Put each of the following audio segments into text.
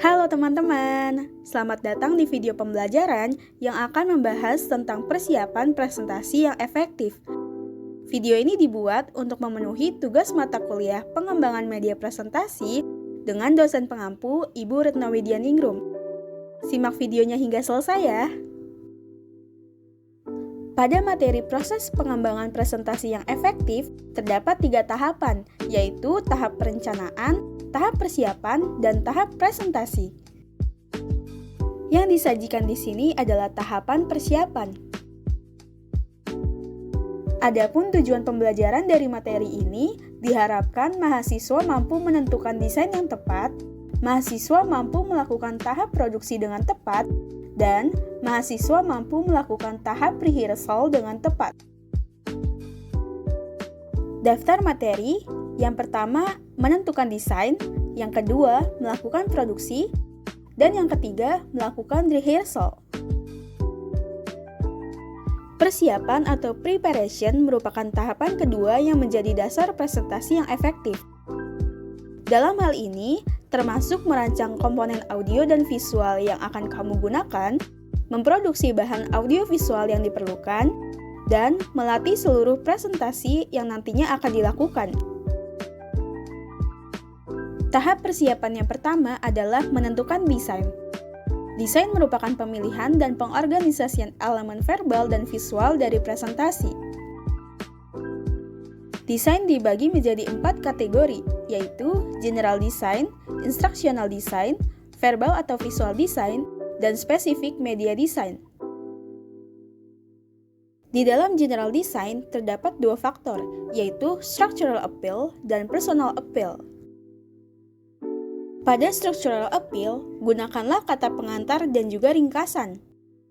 Halo teman-teman, selamat datang di video pembelajaran yang akan membahas tentang persiapan presentasi yang efektif. Video ini dibuat untuk memenuhi tugas mata kuliah pengembangan media presentasi dengan dosen pengampu Ibu Retno Widianingrum. Simak videonya hingga selesai ya. Pada materi proses pengembangan presentasi yang efektif, terdapat 3 tahapan, yaitu tahap perencanaan, tahap persiapan, dan tahap presentasi. Yang disajikan di sini adalah tahapan persiapan. Adapun tujuan pembelajaran dari materi ini, diharapkan mahasiswa mampu menentukan desain yang tepat, mahasiswa mampu melakukan tahap produksi dengan tepat, dan mahasiswa mampu melakukan tahap rehearsal dengan tepat. Daftar materi, yang pertama menentukan desain, yang kedua melakukan produksi, dan yang ketiga melakukan rehearsal. Persiapan atau preparation merupakan tahapan kedua yang menjadi dasar presentasi yang efektif. Dalam hal ini, termasuk merancang komponen audio dan visual yang akan kamu gunakan, memproduksi bahan audiovisual yang diperlukan, dan melatih seluruh presentasi yang nantinya akan dilakukan. Tahap persiapan yang pertama adalah menentukan desain. Desain merupakan pemilihan dan pengorganisasian elemen verbal dan visual dari presentasi. Desain dibagi menjadi 4 kategori, yaitu general design, instructional design, verbal atau visual design, dan specific media design. Di dalam general design terdapat 2 faktor, yaitu structural appeal dan personal appeal. Pada structural appeal, gunakanlah kata pengantar dan juga ringkasan.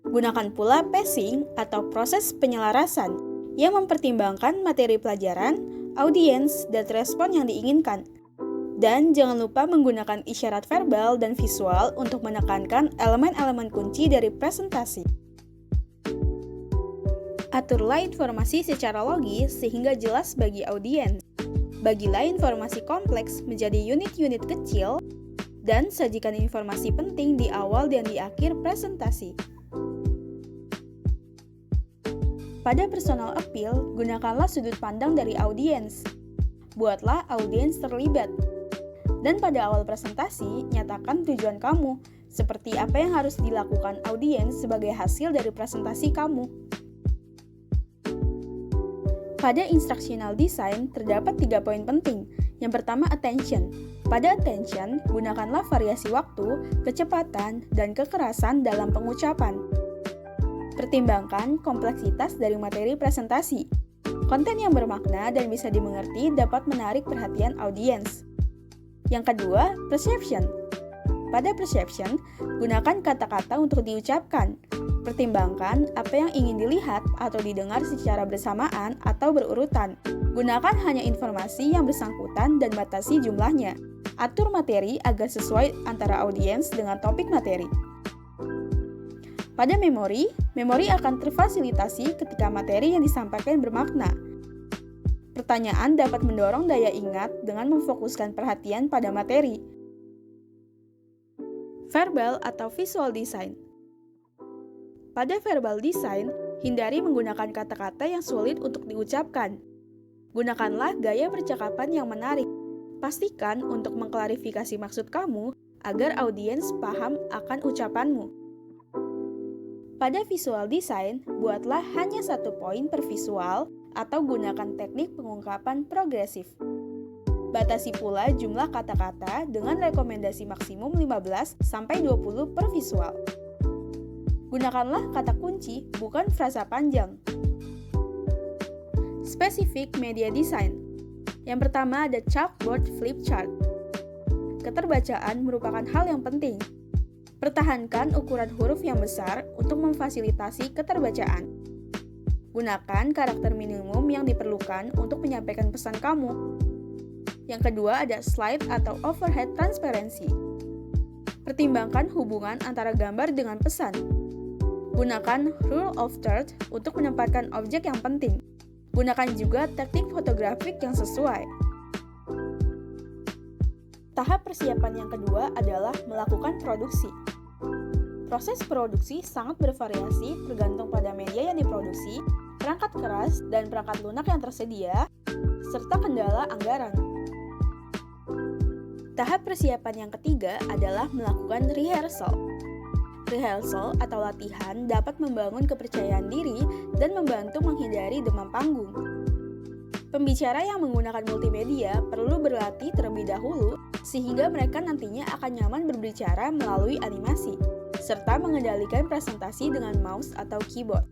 Gunakan pula pacing atau proses penyelarasan yang mempertimbangkan materi pelajaran, audiens, dan respon yang diinginkan. Dan jangan lupa menggunakan isyarat verbal dan visual untuk menekankan elemen-elemen kunci dari presentasi. Aturlah informasi secara logis sehingga jelas bagi audiens. Bagilah informasi kompleks menjadi unit-unit kecil, dan sajikan informasi penting di awal dan di akhir presentasi. Pada personal appeal, gunakanlah sudut pandang dari audiens. Buatlah audiens terlibat. Dan pada awal presentasi, nyatakan tujuan kamu, seperti apa yang harus dilakukan audiens sebagai hasil dari presentasi kamu. Pada instructional design, terdapat 3 poin penting. Yang pertama, attention. Pada attention, gunakanlah variasi waktu, kecepatan, dan kekerasan dalam pengucapan. Pertimbangkan kompleksitas dari materi presentasi. Konten yang bermakna dan bisa dimengerti dapat menarik perhatian audiens. Yang kedua, perception. Pada perception, gunakan kata-kata untuk diucapkan. Pertimbangkan apa yang ingin dilihat atau didengar secara bersamaan atau berurutan. Gunakan hanya informasi yang bersangkutan dan batasi jumlahnya. Atur materi agar sesuai antara audiens dengan topik materi. Pada memori akan terfasilitasi ketika materi yang disampaikan bermakna. Pertanyaan dapat mendorong daya ingat dengan memfokuskan perhatian pada materi. Verbal atau visual design. Pada verbal design, hindari menggunakan kata-kata yang sulit untuk diucapkan. Gunakanlah gaya percakapan yang menarik. Pastikan untuk mengklarifikasi maksud kamu agar audiens paham akan ucapanmu. Pada visual design, buatlah hanya 1 poin per visual atau gunakan teknik pengungkapan progresif. Batasi pula jumlah kata-kata dengan rekomendasi maksimum 15-20 per visual. Gunakanlah kata kunci, bukan frasa panjang. Specific media design. Yang pertama ada chalkboard flip chart. Keterbacaan merupakan hal yang penting. Pertahankan ukuran huruf yang besar untuk memfasilitasi keterbacaan. Gunakan karakter minimum yang diperlukan untuk menyampaikan pesan kamu. Yang kedua ada slide atau overhead transparency. Pertimbangkan hubungan antara gambar dengan pesan. Gunakan rule of thirds untuk menempatkan objek yang penting. Gunakan juga teknik fotografik yang sesuai. Tahap persiapan yang kedua adalah melakukan produksi. Proses produksi sangat bervariasi tergantung pada media yang diproduksi, perangkat keras dan perangkat lunak yang tersedia, serta kendala anggaran. Tahap persiapan yang ketiga adalah melakukan rehearsal. Rehearsal atau latihan dapat membangun kepercayaan diri dan membantu menghindari demam panggung. Pembicara yang menggunakan multimedia perlu berlatih terlebih dahulu sehingga mereka nantinya akan nyaman berbicara melalui animasi, serta mengendalikan presentasi dengan mouse atau keyboard.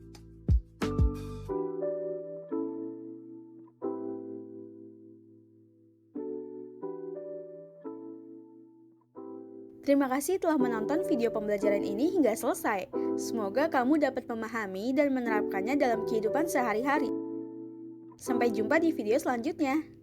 Terima kasih telah menonton video pembelajaran ini hingga selesai. Semoga kamu dapat memahami dan menerapkannya dalam kehidupan sehari-hari. Sampai jumpa di video selanjutnya.